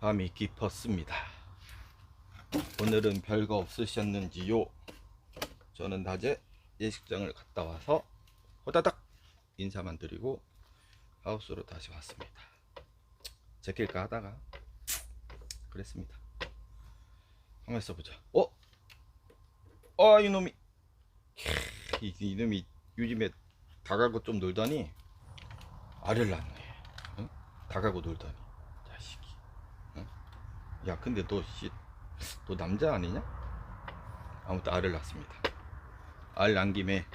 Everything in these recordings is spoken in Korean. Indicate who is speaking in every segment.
Speaker 1: 밤이 깊었습니다. 오늘은 별거 없으셨는지요? 저는 낮에 예식장을 갔다 와서 호다닥 인사만 드리고 하우스로 다시 왔습니다. 제낄까 하다가 그랬습니다. 한번 써보자. 이놈이 이놈이 요즘에 다가고 좀 놀더니 알을 낳네. 응? 다가고 놀더니 자식이. 응? 야 근데 너 남자 아니냐? 아무튼 알을 낳습니다. 알 낳은 김에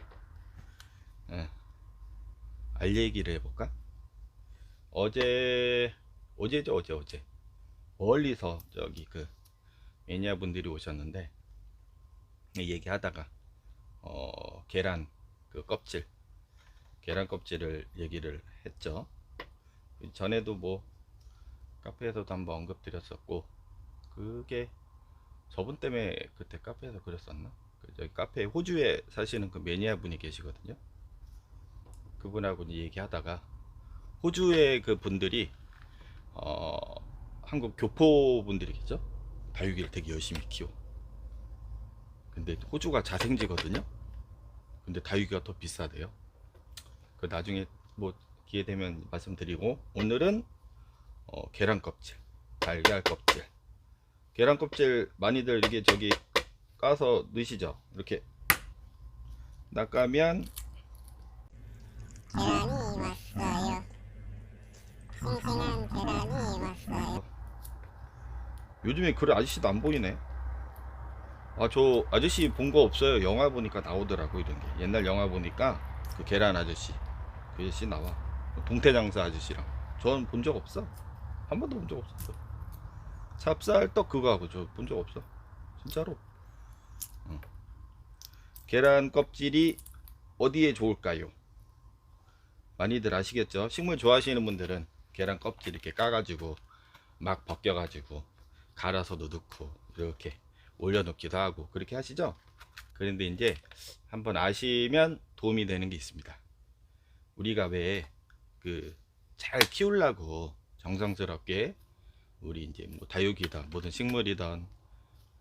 Speaker 1: 알 얘기를 해볼까? 어제 멀리서 저기 그 매니아 분들이 오셨는데 얘기하다가 계란 계란 껍질을 얘기를 했죠. 전에도 뭐 카페에서도 한번 언급드렸었고, 그게 저분 때문에 그때 카페에서 그랬었나? 저기 카페 호주에 사시는 그 매니아 분이 계시거든요. 그분하고 얘기하다가 호주의 그 분들이 한국 교포 분들이겠죠. 다육이를 되게 열심히 키워. 근데 호주가 자생지거든요. 근데 다육이가 더 비싸대요. 그 나중에 뭐 기회 되면 말씀드리고, 오늘은 계란 껍질, 달걀 껍질, 계란 껍질 많이들 이게 저기 까서 넣으시죠. 이렇게 낚으면
Speaker 2: 계란이 왔어요. 싱싱한 계란이 왔어요.
Speaker 1: 요즘에 그런 아저씨도 안 보이네. 저 아저씨 본 거 없어요. 영화 보니까 나오더라고 이런 게. 옛날 영화 보니까 그 계란 아저씨, 그 아저씨 나와. 동태장사 아저씨랑. 전 본 적 없어. 한 번도 본 적 없었어. 찹쌀떡 그거 하고 저 본 적 없어. 진짜로. 계란 껍질이 어디에 좋을까요? 많이들 아시겠죠? 식물 좋아하시는 분들은 계란 껍질 이렇게 까가지고 막 벗겨가지고 갈아서도 넣고 이렇게 올려놓기도 하고 그렇게 하시죠? 그런데 이제 한번 아시면 도움이 되는 게 있습니다. 우리가 왜 그 잘 키우려고 정성스럽게 우리 이제 뭐 다육이든 뭐든 식물이든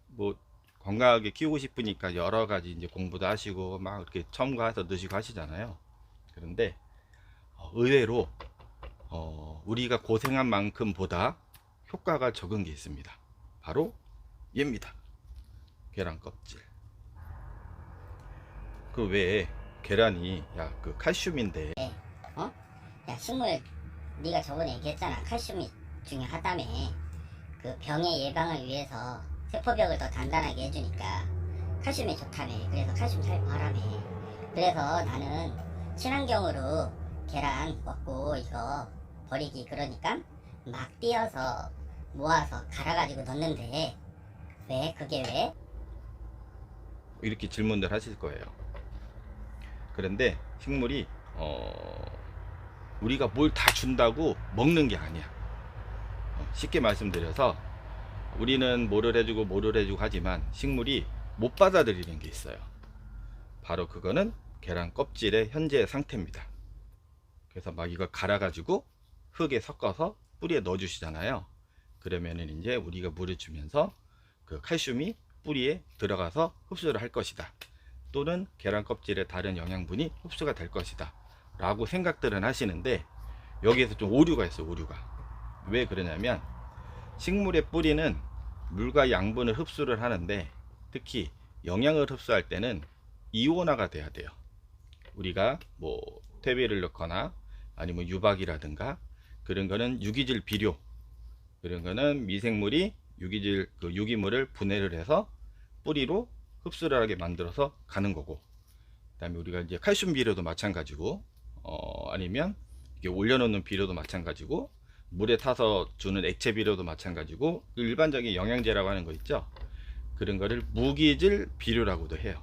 Speaker 1: 뭐 건강하게 키우고 싶으니까 여러 가지 이제 공부도 하시고 막 이렇게 첨가해서 넣으시고 하시잖아요. 그런데 의외로 우리가 고생한 만큼보다 효과가 적은 게 있습니다. 바로 얘입니다. 계란 껍질. 그 외에 계란이 그 칼슘인데
Speaker 2: 야 식물, 네가 저번에 얘기했잖아. 칼슘이 중요하다며. 그 병의 예방을 위해서 세포벽을 더 단단하게 해주니까 칼슘이 좋다며. 그래서 칼슘 잘 구하라며. 그래서 나는 친환경으로 계란 먹고 이거 버리기 그러니까 막 띄어서 모아서 갈아가지고 넣는데 왜 그게 왜?
Speaker 1: 이렇게 질문들 하실 거예요. 그런데 식물이 우리가 뭘 다 준다고 먹는 게 아니야. 쉽게 말씀드려서 우리는 뭐를 해주고 하지만 식물이 못 받아들이는 게 있어요. 바로 그거는 계란 껍질의 현재 상태입니다. 그래서 막 이거 갈아가지고 흙에 섞어서 뿌리에 넣어 주시잖아요. 그러면은 이제 우리가 물을 주면서 그 칼슘이 뿌리에 들어가서 흡수를 할 것이다. 또는 계란 껍질의 다른 영양분이 흡수가 될 것이다 라고 생각들은 하시는데, 여기에서 좀 오류가 있어요. 오류가. 왜 그러냐면 식물의 뿌리는 물과 양분을 흡수를 하는데, 특히 영양을 흡수할 때는 이온화가 돼야 돼요. 우리가 뭐 퇴비를 넣거나 아니면 유박이라든가 그런 거는 유기질 비료, 그런 거는 미생물이 유기질 그 유기물을 분해를 해서 뿌리로 흡수를 하게 만들어서 가는 거고, 그다음에 우리가 이제 칼슘 비료도 마찬가지고 아니면 이게 올려놓는 비료도 마찬가지고, 물에 타서 주는 액체 비료도 마찬가지고, 일반적인 영양제라고 하는 거 있죠. 그런 거를 무기질 비료라고도 해요.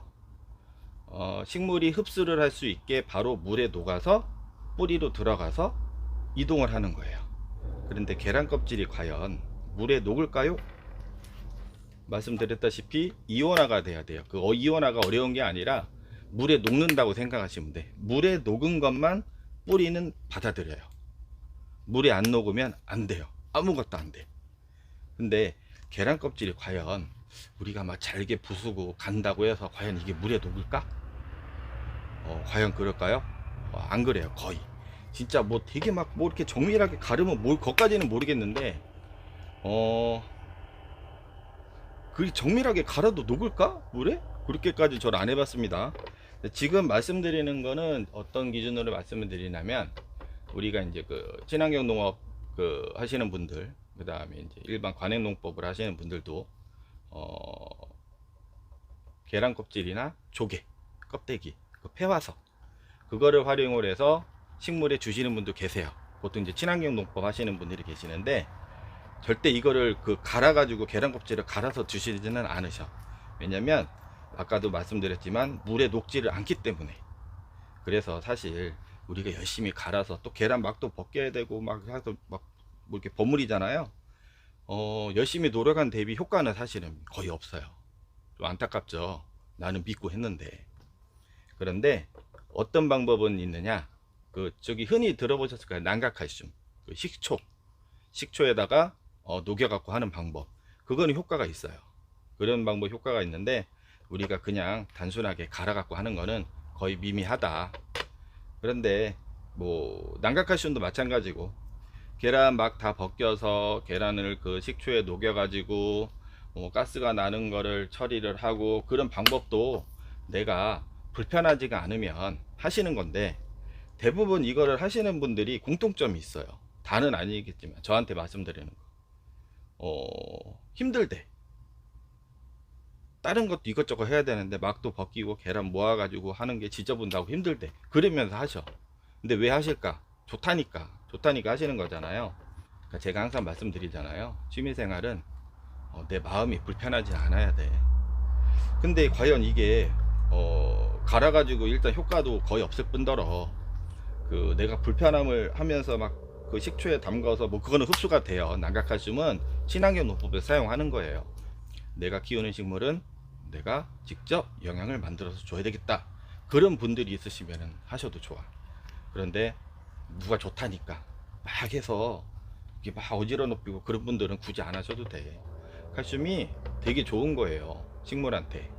Speaker 1: 식물이 흡수를 할 수 있게 바로 물에 녹아서 뿌리로 들어가서 이동을 하는 거예요. 그런데 계란 껍질이 과연 물에 녹을까요? 말씀드렸다시피 이온화가 돼야 돼요. 그 이온화가 어려운 게 아니라 물에 녹는다고 생각하시면 돼. 물에 녹은 것만 뿌리는 받아들여요. 물에 안 녹으면 안 돼요. 아무것도 안 돼. 근데 계란 껍질이 과연 우리가 막 잘게 부수고 간다고 해서 과연 이게 물에 녹을까? 과연 그럴까요? 안 그래요. 거의 진짜 뭐 되게 막 뭐 이렇게 정밀하게 가르면 뭘 거까지는 모르겠는데 그 정밀하게 갈아도 녹을까? 물에? 그렇게까지 저는 안 해봤습니다. 지금 말씀드리는 거는 어떤 기준으로 말씀을 드리냐면, 우리가 이제 그 친환경 농업 그 하시는 분들, 그 다음에 이제 일반 관행 농법을 하시는 분들도 계란 껍질이나 조개 껍데기 그 폐화석 그거를 활용을 해서 식물에 주시는 분도 계세요. 보통 이제 친환경 농법 하시는 분들이 계시는데, 절대 이거를 그 갈아 가지고 계란 껍질을 갈아서 드시지는 않으셔. 왜냐면 아까도 말씀드렸지만 물에 녹지를 않기 때문에. 그래서 사실 우리가 열심히 갈아서 또 계란 막도 벗겨야 되고 막 해서 막 뭐 이렇게 버무리잖아요. 열심히 노력한 대비 효과는 사실은 거의 없어요. 좀 안타깝죠. 나는 믿고 했는데. 그런데 어떤 방법은 있느냐? 그 저기 흔히 들어보셨을 거예요. 난각칼슘, 그 식초에다가 녹여 갖고 하는 방법. 그거는 효과가 있어요. 그런 방법 효과가 있는데, 우리가 그냥 단순하게 갈아 갖고 하는 거는 거의 미미하다. 그런데 뭐 난각칼슘도 마찬가지고, 계란 막 다 벗겨서 계란을 그 식초에 녹여 가지고 가스가 나는 거를 처리를 하고, 그런 방법도 내가 불편하지가 않으면 하시는 건데, 대부분 이거를 하시는 분들이 공통점이 있어요. 다는 아니겠지만 저한테 말씀드리는 거, 힘들대. 다른 것도 이것저것 해야 되는데 막도 벗기고 계란 모아 가지고 하는 게 지저분다고 힘들대. 그러면서 하셔. 근데 왜 하실까? 좋다니까 하시는 거잖아요. 그러니까 제가 항상 말씀드리잖아요. 취미생활은 내 마음이 불편하지 않아야 돼. 근데 과연 이게 갈아가지고 일단 효과도 거의 없을 뿐더러, 그 내가 불편함을 하면서 막 그 식초에 담가서 뭐 그거는 흡수가 돼요. 난각칼슘은 친환경 농법을 사용하는 거예요. 내가 키우는 식물은 내가 직접 영양을 만들어서 줘야 되겠다. 그런 분들이 있으시면 하셔도 좋아. 그런데 누가 좋다니까 막 해서 이게 막 어지러 높이고 그런 분들은 굳이 안 하셔도 돼. 칼슘이 되게 좋은 거예요, 식물한테.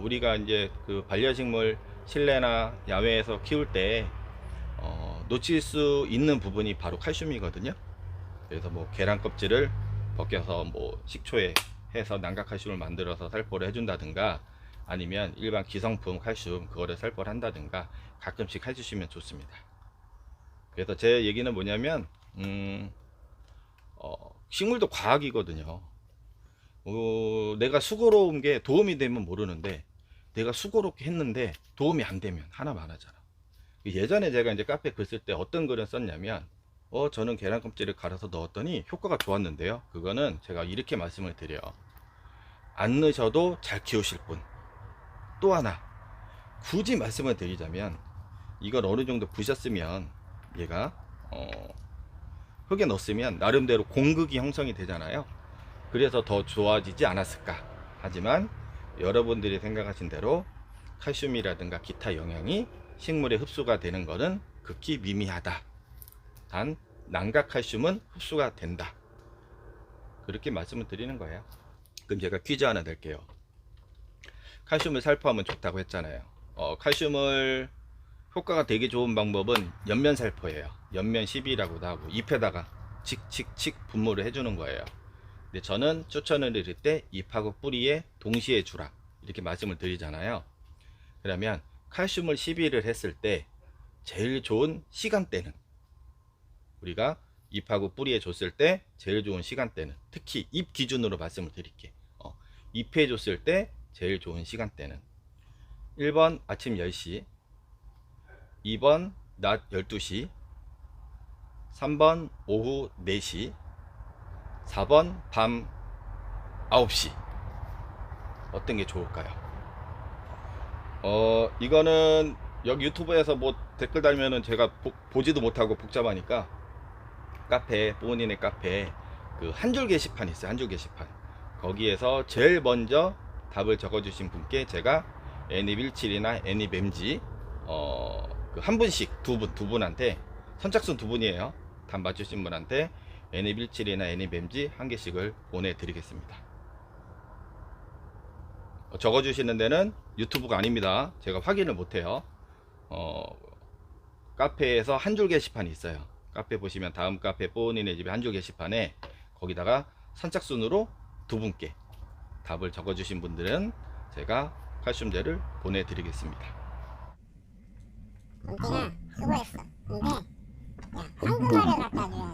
Speaker 1: 우리가 이제 그 반려식물 실내나 야외에서 키울 때 놓칠 수 있는 부분이 바로 칼슘이거든요. 그래서 뭐 계란 껍질을 벗겨서 뭐 식초에 해서 난각칼슘을 만들어서 살포를 해준다든가, 아니면 일반 기성품 칼슘 그거를 살포를 한다든가 가끔씩 해주시면 좋습니다. 그래서 제 얘기는 뭐냐면, 식물도 과학이거든요. 내가 수고로운 게 도움이 되면 모르는데, 내가 수고롭게 했는데 도움이 안 되면 하나만 하잖아. 예전에 제가 이제 카페 글 쓸 때 어떤 글을 썼냐면, 저는 계란 껍질을 갈아서 넣었더니 효과가 좋았는데요. 그거는 제가 이렇게 말씀을 드려요. 안 넣으셔도 잘 키우실 분. 또 하나, 굳이 말씀을 드리자면, 이걸 어느 정도 부셨으면 얘가 흙에 넣었으면 나름대로 공극이 형성이 되잖아요. 그래서 더 좋아지지 않았을까. 하지만 여러분들이 생각하신 대로 칼슘이라든가 기타 영양이 식물에 흡수가 되는 것은 극히 미미하다. 단 난각칼슘은 흡수가 된다. 그렇게 말씀을 드리는 거예요. 그럼 제가 퀴즈 하나 낼게요. 칼슘을 살포하면 좋다고 했잖아요. 칼슘을 효과가 되게 좋은 방법은 연면 살포예요. 연면 10이라고도 하고 잎에다가 칙칙칙 분무를 해주는 거예요. 근데 저는 추천을 드릴 때 잎하고 뿌리에 동시에 주라 이렇게 말씀을 드리잖아요. 그러면 칼슘을 12를 했을 때 제일 좋은 시간대는, 우리가 잎하고 뿌리에 줬을 때 제일 좋은 시간대는, 특히 잎 기준으로 말씀을 드릴게. 잎에 줬을 때 제일 좋은 시간대는 1번 아침 10시, 2번 낮 12시, 3번 오후 4시, 4번 밤 9시. 어떤 게 좋을까요? 이거는 여기 유튜브에서 뭐 댓글 달면은 제가 보지도 못하고 복잡하니까, 카페, 본인의 카페에 그 한 줄 게시판 있어요. 한 줄 게시판. 거기에서 제일 먼저 답을 적어주신 분께 제가 애닙17이나 애닙MG 그 한 분씩 두 분한테, 선착순 두 분이에요. 답 맞추신 분한테 NA17이나 NA-맴지 한 개씩을 보내드리겠습니다. 적어주시는 데는 유튜브가 아닙니다. 제가 확인을 못해요. 카페에서 한 줄 게시판이 있어요. 카페 보시면 다음 카페 뽀은이네 집에 한 줄 게시판에 거기다가 선착순으로 2분께 답을 적어주신 분들은 제가 칼슘제를 보내드리겠습니다.
Speaker 3: 은빈아 수고했어. 근데 야 황금알을 갖다 줘야